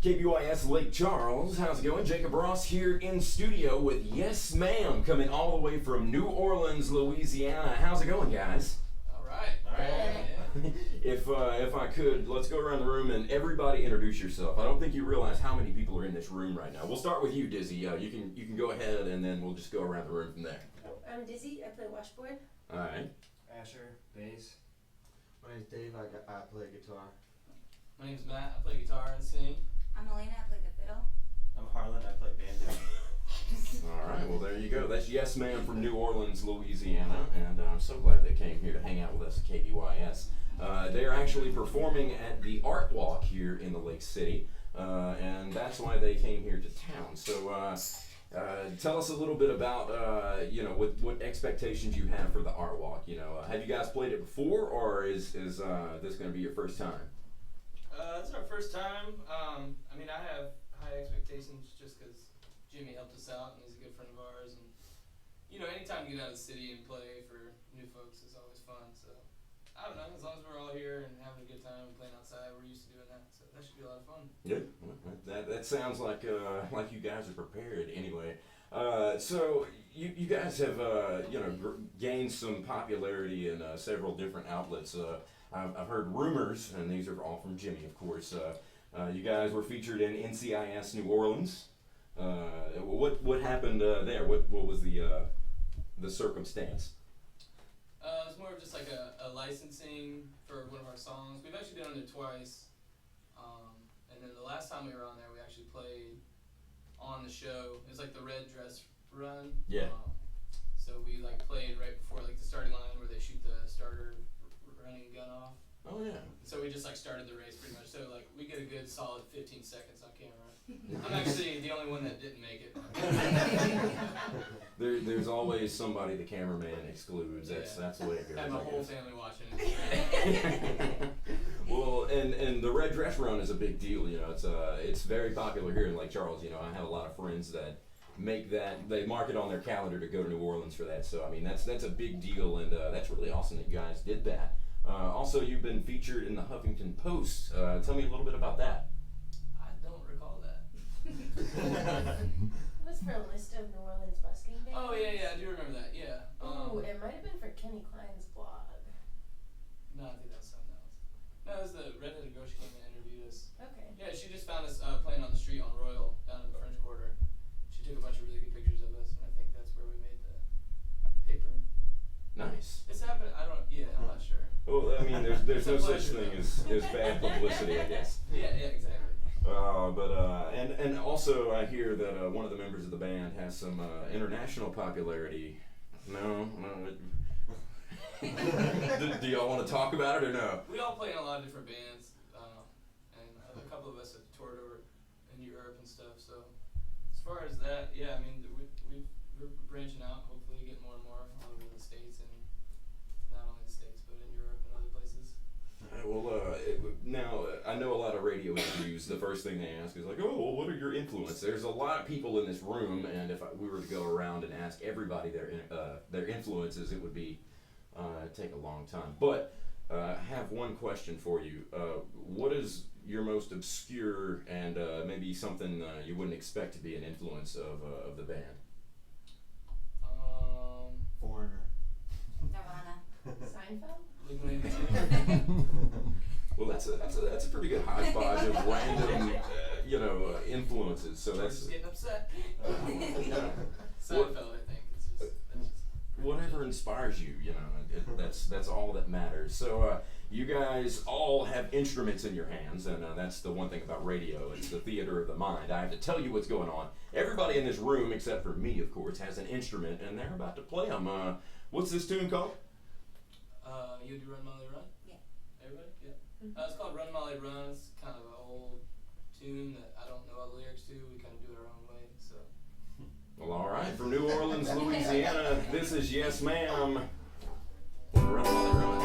KBYS Lake Charles, how's it going? Jacob Ross here in studio with Yes Ma'am, coming all the way from New Orleans, Louisiana. How's it going, guys? All right. Yeah. If I could, let's go around the room and everybody introduce yourself. I don't think you realize how many people are in this room right now. We'll start with you, Dizzy. You can go ahead and then we'll just go around the room from there. I'm Dizzy. I play washboard. All right. Asher, bass. My name's Dave. I play guitar. My name's Matt. I play guitar and sing. I'm Elena. I play the fiddle. I'm Harlan. I play banjo. All right, well, there you go. That's Yes Ma'am from New Orleans, Louisiana, and I'm so glad they came here to hang out with us at KBYS. They're actually performing at the Art Walk here in the Lake City, and that's why they came here to town. So tell us a little bit about, what expectations you have for the Art Walk. Have you guys played it before, or is this going to be your first time? It's our first time. I have high expectations just because Jimmy helped us out and he's a good friend of ours. And, anytime you get out of the city and play for new folks is always fun. So, I don't know, as long as we're all here and having a good time and playing outside, we're used to doing that. So, that should be a lot of fun. Yeah, well, that sounds like you guys are prepared anyway. So you guys have gained some popularity in several different outlets. I've heard rumors, and these are all from Jimmy, of course. You guys were featured in NCIS New Orleans. What happened there? What was the circumstance? It's more of just like a licensing for one of our songs. We've actually been on there twice. And then the last time we were on there, we actually played on the show. It was like the red dress run. Yeah. So we played right before the starting line where they shoot the starter running gun off. Oh yeah. So we just started the race pretty much. So we get a good solid 15 seconds on camera. I'm actually the only one that didn't make it. There's always somebody the cameraman excludes. That's the way it goes. I have my whole family watching it. Well, and the red dress run is a big deal. It's very popular here in Lake Charles. I have a lot of friends that make that. They mark it on their calendar to go to New Orleans for that. So that's a big deal, and that's really awesome that you guys did that. Also, you've been featured in the Huffington Post. Tell me a little bit about that. I don't recall that. It was for a list of New Orleans busking bands. Oh yeah, I do remember that. Yeah. It might have been for Kenny Klein's blog. No, I think that's something else. No, it was the redheaded girl. She came and interviewed us. Okay. Yeah, she just found us playing on the street on Royal down in the French Quarter. She took a bunch of really good pictures of us, and I think that's where we made the paper. Nice. It's happened. I'm not sure. Well, there's no such pleasure, thing as bad publicity, I guess. Yeah, exactly. And also I hear that one of the members of the band has some international popularity. No. Do y'all want to talk about it or no? We all play in a lot of different bands, and a couple of us have toured over in Europe and stuff. So as far as that, yeah, we're branching out. Hopefully, get more and more all over the States, and not only the States, but in Europe and other places. Now I know a lot of radio interviews. The first thing they ask is what are your influences? There's a lot of people in this room, and if we were to go around and ask everybody their influences, it would be take a long time. But I have one question for you. What is your most obscure and maybe something you wouldn't expect to be an influence of the band? Foreigner. Nirvana. Seinfeld? Well, that's a pretty good hodgepodge of random influences. So George that's is getting upset. yeah. Seinfeld, I think. It's just Whatever inspires you, that's all that matters. So you guys all have instruments in your hands, and that's the one thing about radio. It's the theater of the mind. I have to tell you what's going on. Everybody in this room, except for me, of course, has an instrument, and they're about to play them. What's this tune called? You do Run Molly Run? Yeah. Everybody? Yeah. It's called Run Molly Run. It's kind of an old tune that I don't know all the lyrics to. We kind of do it our own way, so. Well, all right. From New Orleans, Louisiana, this is Yes Ma'am. Run, Molly, run.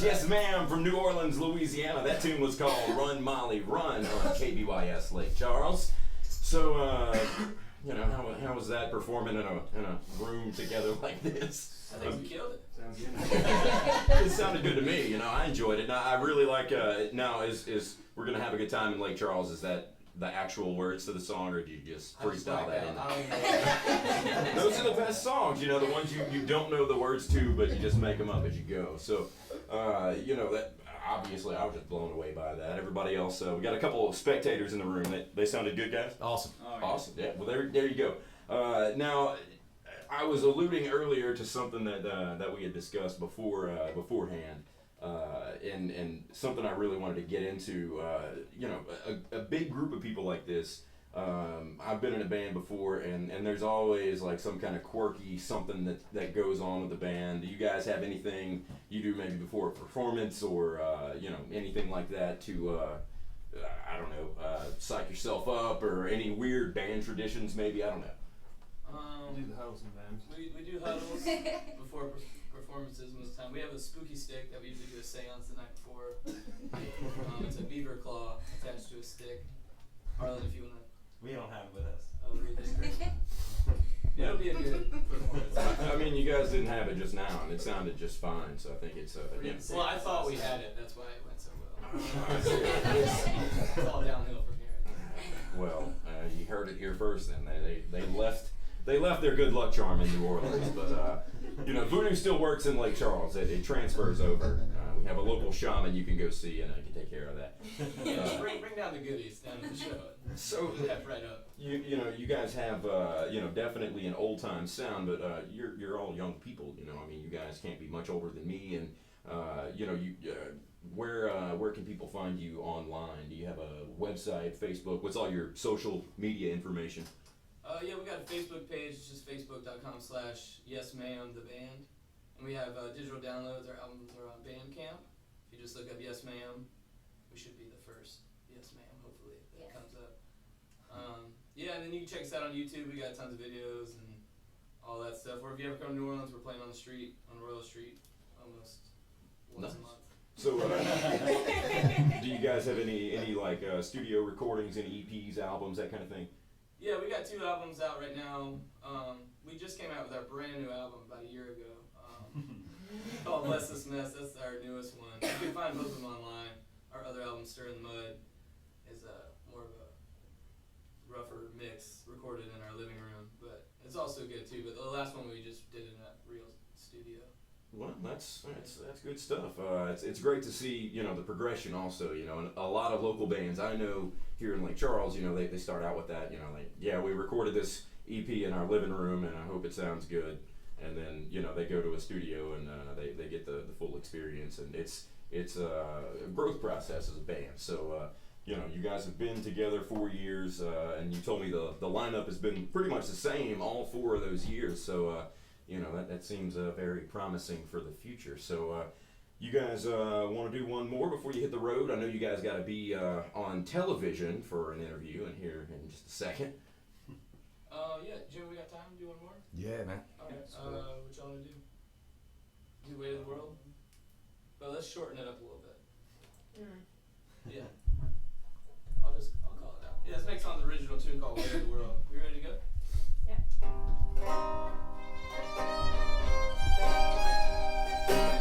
Yes Ma'am from New Orleans, Louisiana. That tune was called Run Molly Run on KBYS Lake Charles. So, how was that performing in a room together like this? I think we killed it. Sounds good. It sounded good to me. I enjoyed it. Now, I really like. Now, is we're gonna have a good time in Lake Charles? Is that the actual words to the song, or do you just freestyle that in? Those are the best songs. The ones you don't know the words to, but you just make them up as you go. So, that obviously I was just blown away by that. Everybody else, we got a couple of spectators in the room. They sounded good, guys. Awesome. Oh, yeah. Awesome. Yeah. Well, there you go. Now, I was alluding earlier to something that we had discussed beforehand, and something I really wanted to get into. A big group of people like this. I've been in a band before, and there's always like some kind of quirky something that goes on with the band. Do you guys have anything you do maybe before a performance, or anything like that to I don't know, psych yourself up, or any weird band traditions maybe? I don't know. Do the huddles in bands. We do huddles before performances most of the time. We have a spooky stick that we usually do a seance the night before. It's a beaver claw attached to a stick. Harlan, if you want to. We don't have it with us. Read this. It'll be a good performance. I mean, you guys didn't have it just now, and it sounded just fine. So I think it's Well, I thought we had it. That's why it went so well. It's all downhill from here. Well, you heard it here first. Then they left their good luck charm in New Orleans, but voodoo still works in Lake Charles. It transfers over. We have a local shaman you can go see, and I can take care of that. Just bring down the goodies down to the show. So Pep right up. you guys have definitely an old time sound, but you're all young people. I mean, you guys can't be much older than me, and where can people find you online? Do you have a website, Facebook? What's all your social media information? Yeah, we got a Facebook page. It's just facebook.com/yesma'am.the-band. And we have digital downloads. Our albums are on Bandcamp. If you just look up Yes Ma'am, we should be the first Yes Ma'am, hopefully, that comes up. And then you can check us out on YouTube. We got tons of videos and all that stuff. Or if you ever come to New Orleans, we're playing on the street, on Royal Street, almost once a month. So, do you guys have any like studio recordings, any EPs, albums, that kind of thing? Yeah, we got 2 albums out right now. We just came out with our brand new album about a year ago. Called Bless This Mess. That's our newest one. You can find both of them online. Our other album, Stir in the Mud, is more of a rougher mix recorded in our living room, but it's also good too. But the last one we just did in a real studio. Well, that's good stuff. It's great to see the progression also. And a lot of local bands I know here in Lake Charles, they start out with that. We recorded this EP in our living room, and I hope it sounds good. And then they go to a studio and they get the full experience, and it's a growth process as a band. So you guys have been together 4 years, and you told me the lineup has been pretty much the same all 4 of those years. So that seems very promising for the future. So you guys want to do one more before you hit the road? I know you guys got to be on television for an interview in here in just a second. Jim, we got time to do one more? Yeah, man. Alright, what y'all want to do? Do Way of the World? But let's shorten it up a little bit. Yeah. I'll call it out. Yeah, this next song's original tune called Way of the World. We ready to go? Yeah. Thank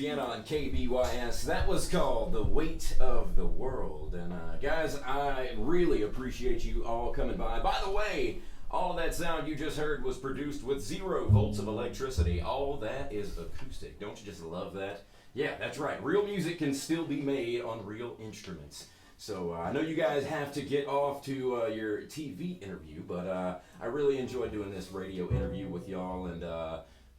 Louisiana on KBYS. That was called The Weight of the World. And guys, I really appreciate you all coming by. By the way, all of that sound you just heard was produced with 0 volts of electricity. All that is acoustic. Don't you just love that? Yeah, that's right. Real music can still be made on real instruments. So I know you guys have to get off to your TV interview, but I really enjoyed doing this radio interview with y'all, and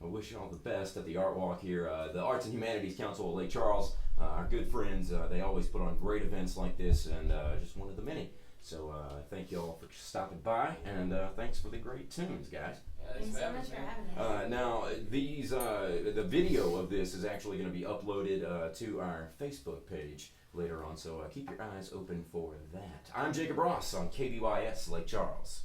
I wish y'all the best at the Art Walk here. The Arts and Humanities Council of Lake Charles, our good friends, they always put on great events like this, and just one of the many. So thank y'all for stopping by, and thanks for the great tunes, guys. Yeah, Thanks so much for having us. Now, these the video of this is actually going to be uploaded to our Facebook page later on, so keep your eyes open for that. I'm Jacob Ross on KBYS Lake Charles.